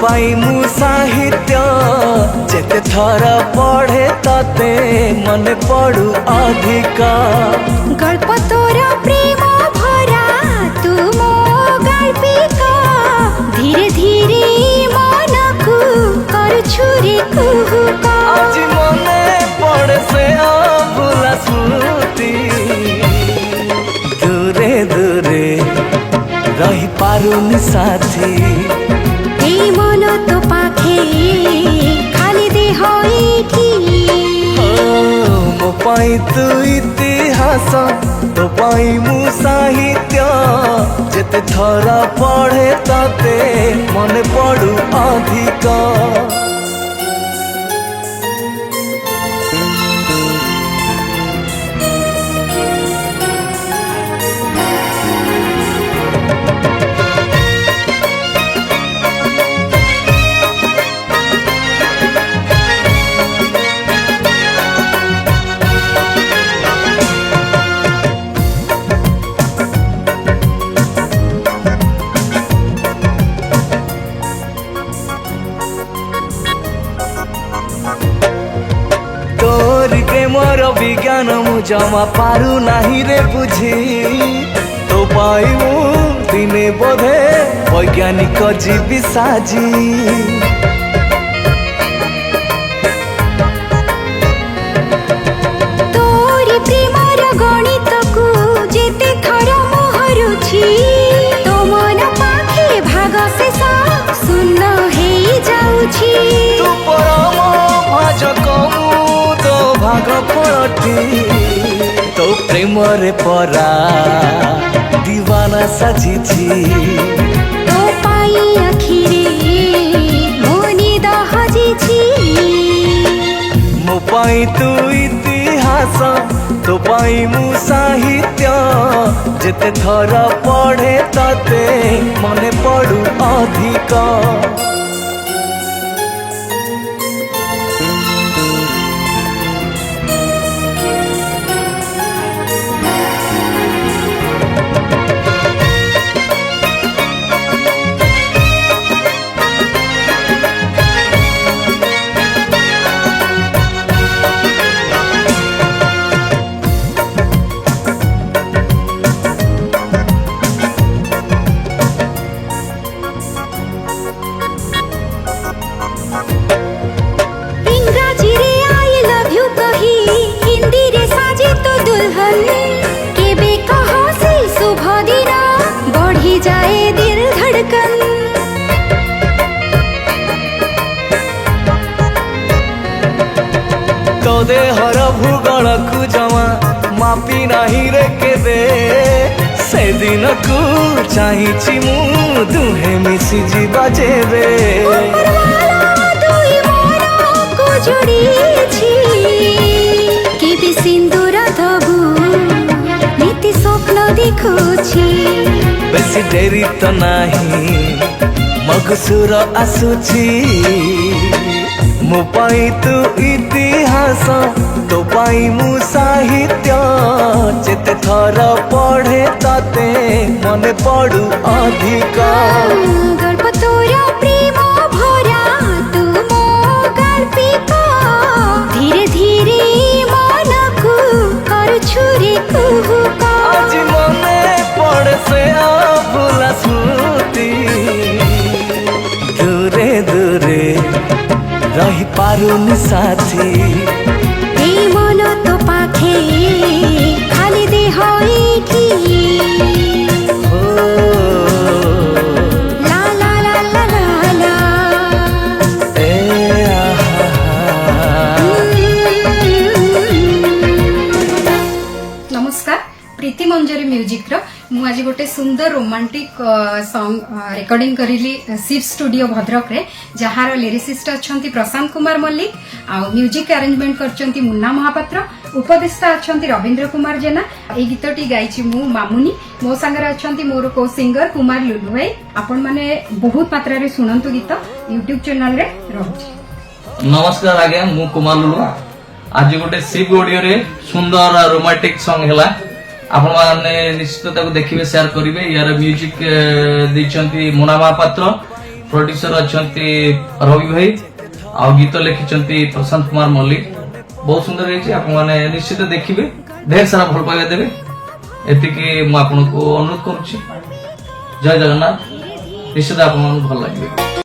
पाई मु साहित्य जेते थर पढ़े तते मन पड़ू अधिका गल्प तोर प्रेम भरा तू मो गल्पिका धीरे धीरे मन को कर छुरी कुहुका आज मने पड़े से अभुला स्मृति दूरे दूरे रही पारुनी साथी ए मन तो पाखे खाली देह एठी मो पाई तू इतिहास तो पाई मु साहित्य जेते थरा पढ़े तते मन पड़ू अधिका मोर विज्ञान मु जमा पारू नाही रे बुझी तो पाइबू दिने बोधे वैज्ञानिक जीवी साजी तोरी प्रेमर गणित को जेते खर मोहरुछि तो मन पाखे भाग शेष शून्य हेई जाउछि तू परम भाजक भाग फलटी तो प्रेम रे परा दीवाना सजिछि तो पाई अखिरे मोनी दहजिछि मो पाई तू इतिहास तो पाई मु साहित्य जेते थर पढ़े तते मने पड़ू अधिका जाए दिल धड़कन तो देहर भूगोल को जमा मापी नहीं रे केबे से दिन को चाहिछि मु दुहे मिसी जीवा जेबे दुई मन को जोड़ी छी कि भी सिंदूर धबू नीति स्वप्न देखुछि बेसी डेरी तो नाही मगसुर आसुछि मो पाई तू इतिहास तो पाई मु साहित्य जेते थर पढ़े तते मन पड़ू अधिका गल्प तोर प्रेम भरा तू मो गल्पिका धीरे धीरे मन को कर छुरी कुहुका आज मने पड़े से अभुला स्मृति दूरे दूरे रही पारुनी साथी ए मन तो पाखे खाली देह एठी ला ला ला ला ला ला ए नमस्कार प्रीति मंजरी म्यूजिक रो मु आज गोटे सुंदर रोमांटिक सॉन्ग रिकॉर्डिंग करिली शिव स्टूडियो भद्रक रे जहार लिरिसिस्ट अछंती प्रशांत कुमार मल्लिक आ म्यूजिक अरेंजमेंट करचंती मुन्ना महापात्र उपदेष्टा अछंती रविंद्र कुमार जेना ए गीतटी गाइछि मु मामुनी मो संगे अछंती मोर को सिंगर कुमार लुलु भाई आपण माने बहुत मात्रा रे सुनंतु गीत YouTube चैनल रे रहउछि। नमस्कार आज्ञा मु कुमार लुलु आज गोटे शिव ऑडियो रे सुंदर रोमांटिक सॉन्ग हैला आपण माने निश्चित ताको देखिबे शेयर करिवे यार म्यूजिक दैछंती मुन्ना महापात्र प्रोड्यूसर अछंती रवि भाई आ गीत लिखिचंती प्रशांत कुमार मल्लिक बहुत सुंदर है आप माने निश्चित देखिए ढेर सारा भल पाइबा देबे एतिके मु आपनको अनुरोध करूची जय जगन्नाथ निश्चित आपको भल लगे।